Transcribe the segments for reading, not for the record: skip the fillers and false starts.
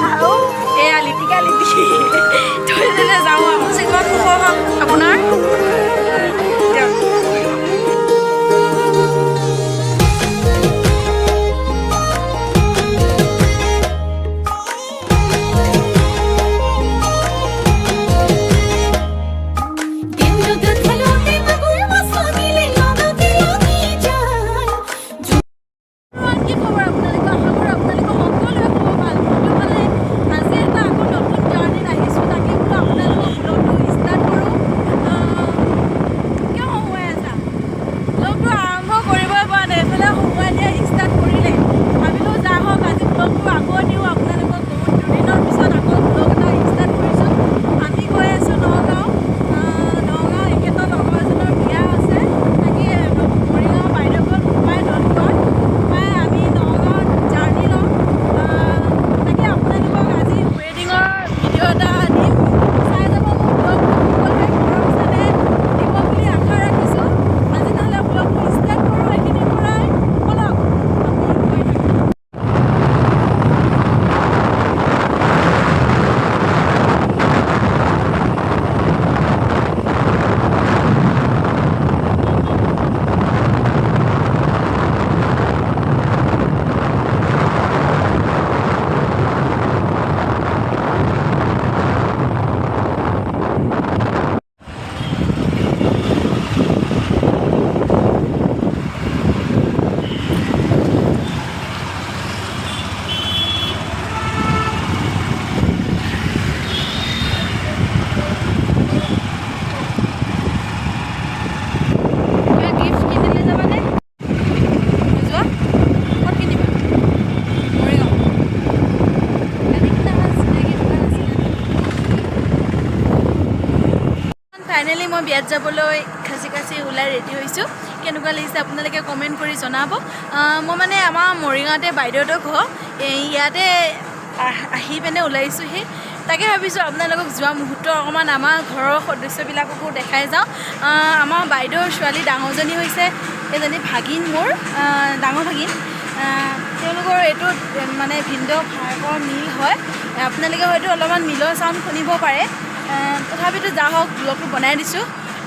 আৰু এয়া লিটিকা লিটি থৈ দিলে যাওঁ আৰু চিকন আপোনাৰ ফাইনেলি মই বিয়াত যাবলৈ খাচি খাচি ওলাই ৰেডি হৈছোঁ। কেনেকুৱা লাগিছে আপোনালোকে কমেণ্ট কৰি জনাব। মই মানে আমাৰ মৰিগাঁৱতে বাইদেউহঁতৰ ঘৰ ইয়াতে আহি পিনে ওলাইছোঁহি। তাকে ভাবিছোঁ আপোনালোকক যোৱা মুহূৰ্ত অকণমান আমাৰ ঘৰৰ সদস্যবিলাককো দেখাই যাওঁ। আমাৰ বাইদেউৰ ছোৱালী ডাঙৰজনী হৈছে এজনী ভাগিন, মোৰ ডাঙৰ ভাগিন। তেওঁলোকৰ এইটো মানে ভিনদেউ ভায়েকৰ মিল হয়। আপোনালোকে হয়তো অলপমান মিলৰ চাউণ্ড শুনিব পাৰে। তথাপিতো যা হওক ব্লগটো বনাই দিছোঁ।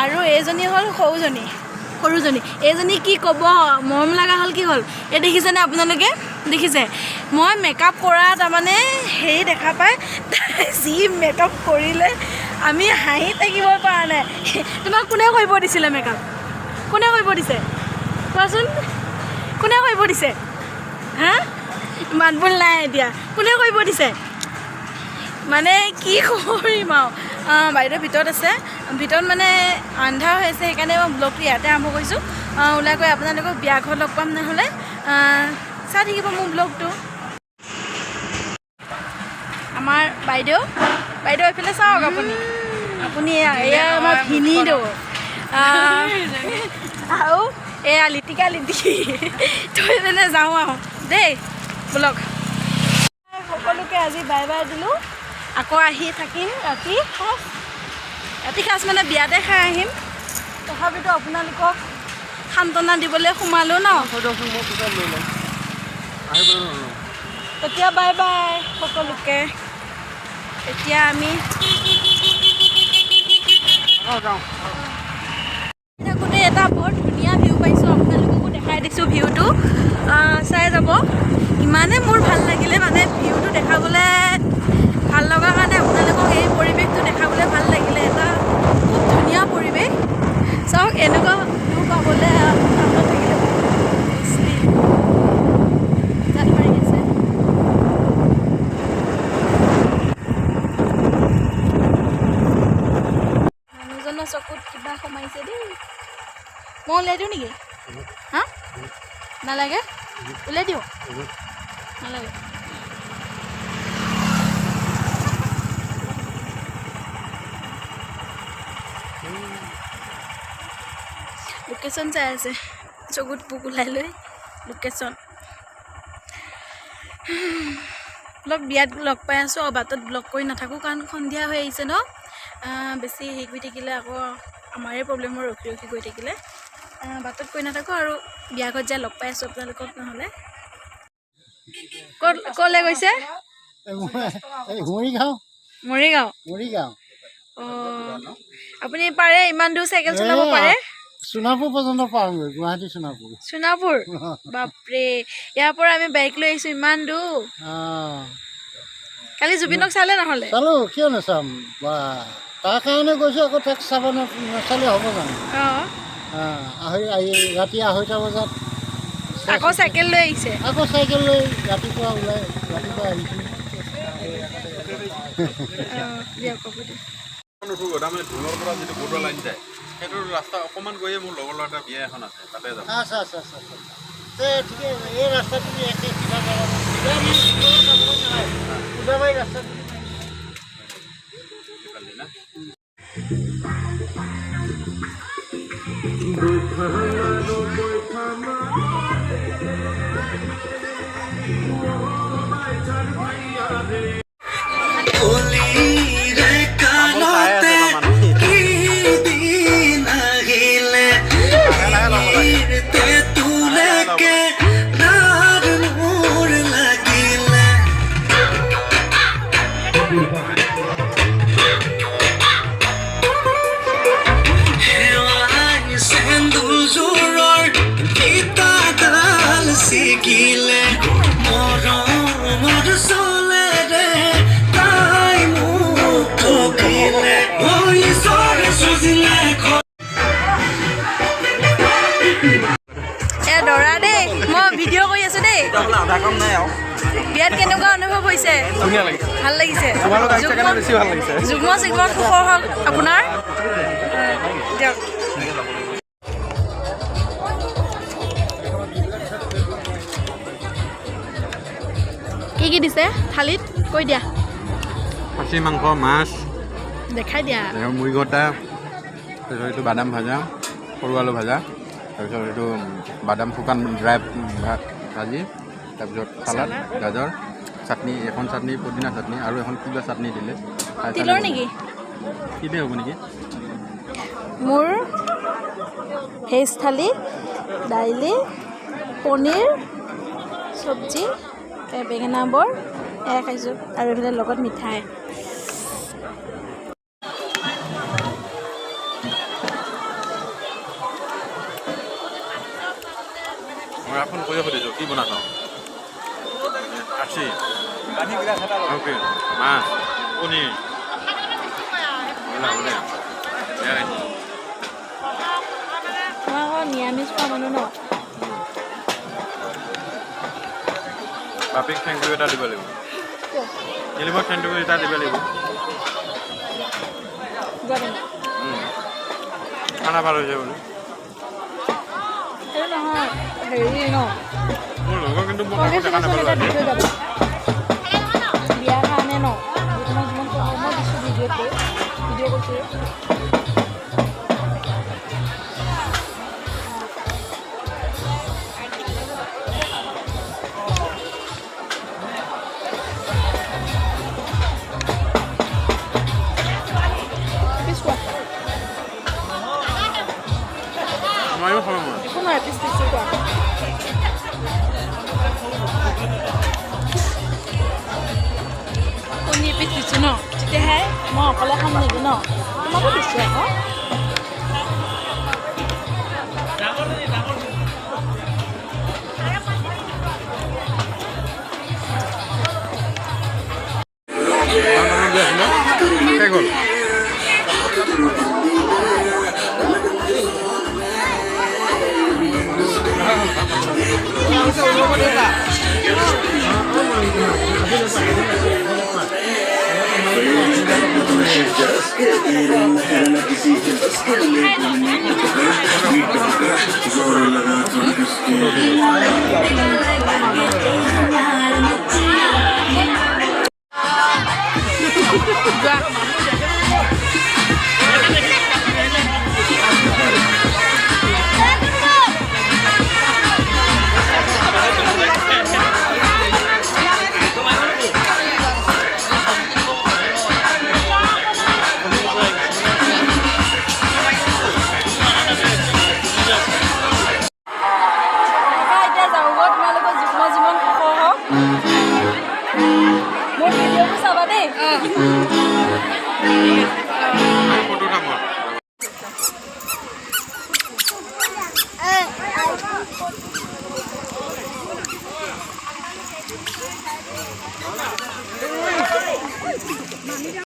আৰু এইজনী হ'ল সৰুজনী। এইজনী কি ক'ব, মৰম লগা হ'ল। কি হ'ল এই দেখিছেনে আপোনালোকে? দেখিছে মই মেকআপ কৰা তাৰমানে হেৰি দেখা পাই যি মেকআপ কৰিলে আমি হাঁহি থাকিব পৰা নাই। তোমাক কোনে কৰিব দিছিলে মেকআপ? কোনে কৰিব দিছে কোৱাচোন? কোনে কৰিব দিছে? হা মাতবোল নাই এতিয়া। কোনে কৰিব দিছে? মানে কি কৰিম আৰু। বাইদেউ ভিতৰত আছে, ভিতৰত মানে আন্ধাৰ হৈ আছে। সেইকাৰণে মই ব্লগটো ইয়াতে আৰম্ভ কৰিছোঁ। ওলাই গৈ আপোনালোকক বিয়া ঘৰত লগ পাম, নহ'লে চাই থাকিব মোৰ ব্লগটো। আমাৰ বাইদেউ এইফালে চাওক আপুনি এয়া আমাৰ ভিনিদেউ আৰু এয়া লিটিকা লিটি থৈ পিনে যাওঁ আৰু দেই ব্লগ। সকলোকে আজি বাই বাই দিলোঁ। আকৌ আহি থাকিম ৰাতি সাঁজ মানে বিয়াতে খাই আহিম। তথাপিতো আপোনালোকক সান্তনা দিবলৈ সোমালোঁ ন। তেতিয়া বাই বাই সকলোকে। এতিয়া আমি থাকোঁতে এটা বৰ ধুনীয়া ভিউ পাইছোঁ। আপোনালোককো দেখাই দিছোঁ ভিউটো। চাই যাব। ইমানেই মোৰ ভাল লাগিলে, মানে ভিউটো দেখাবলৈ ভাল লগা কাৰণে আপোনালোকক এই পৰিৱেশটো দেখাবলৈ ভাল লাগিলে। এটা খুব ধুনীয়া পৰিৱেশ। চাওক এনেকুৱা ভিউ পাবলৈ থাকিলে জাল মাৰি আছে। মানুহজনৰ চকুত কিবা সোমাইছে দেই। মই ওলাই দিওঁ নেকি? হা নালাগে? ওলাই দিওঁ? নালাগে। লোকেশ্যন চাই আছে, চকুত পোক ওলাই লৈ লোকেশ্যন। বিয়াত লগ পাই আছোঁ আৰু বাটত ব্লগ কৰি নাথাকোঁ, কাৰণ সন্ধিয়া হৈ আহিছে ন। বেছি হেৰি কৰি থাকিলে আকৌ আমাৰে প্ৰব্লেম হয়, ৰখি গৈ থাকিলে। বাটত কৈ নাথাকোঁ আৰু বিয়া ঘৰত যাই লগ পাই আছোঁ আপোনালোকক। নহ'লে ক'লৈ গৈছে? মৰিগাঁও মৰিগাঁও অঁ আপুনি পাৰে ইমান দূৰ চাইকেল চলাব পাৰে সোণাপুৰ পৰ্যন্ত পাওঁগৈ গুৱাহাটী সোণাপুৰ বাপৰে ইয়াৰ পৰা আমি বাইক লৈ আহিছোঁ ইমান দূৰ কালি জুবিনক চালে নহ'লে চালোঁ কিয় নাচাম বা তাৰ কাৰণে গৈছোঁ আকৌ তাক চাব নাচালে হ'ব জানো ৰাতি 2:30 বজাত আকৌ চাইকেল লৈ আহিছে আকৌ চাইকেল লৈ ৰাতিপুৱা আহিছোঁ তাৰমানে ঢোলৰ পৰা যিটো বৰুৱা লাইন যায় সেইটো ৰাস্তা অকণমান গৈয়ে মোৰ লগৰ ল'ৰা এটা বিয়া এখন আছে তাতে যাম ঠিকে এই ৰাস্তাটো ৰাস্তাটো দৰা দেই মই ভিডিঅ' কৰি আছোঁ দেই বিয়াত কেনেকুৱা অনুভৱ হৈছে ভাল লাগিছে যুগ্ম চিগ্ম সুখৰ হ'ল আপোনাৰ দিয়ক কি দিছে থালিত কৈ দিয়া খাচী মাংস মাছ দেখাই দিয়া মুড়ি ঘটা তাৰপিছত এইটো বাদাম ভাজা সৰু আলু ভাজা তাৰপিছত এইটো বাদাম শুকান ড্ৰাই ভাজি তাৰপিছত চালাড গাজৰ চাটনি এখন চাটনি পুদিনা চাটনি আৰু এখন কিবা চাটনি দিলে তিলৰ নেকি কিদে হ'ব নেকি মোৰ ভেজ থালি দাইলি পনীৰ চব্জি বেঙেনা বৰ এয়া খাইছোঁ আৰু এইফালে লগত মিঠাই মই এখন কৈ সুধিছোঁ কি বনাইছ খাচী অ'কে মাছ পনীৰ আকৌ নিৰামিষ খোৱা মানুহ ন বাপেক থেংক ইউ এটা দিব লাগিব নিলিমক থেংক ইউ এটা দিব লাগিব খানা ভাল হৈছে বোলো হেৰি ন মোৰ লগৰ কিন্তু মই দেখা নাপালোঁ বিয়াৰ কাৰণে ন মই দিছোঁ ভিডিঅ' কৰিছোঁ নোৱাৰিও খাব মই একো নহয় পিছ পিছ কোৱা কণী এপিচ দিছোঁ ন তেতিয়াহে মই অকলে খাম নেকি ন তোমাকো দিছোঁ আকৌ শেষ হ'ল দেই ফটো উঠাম মই।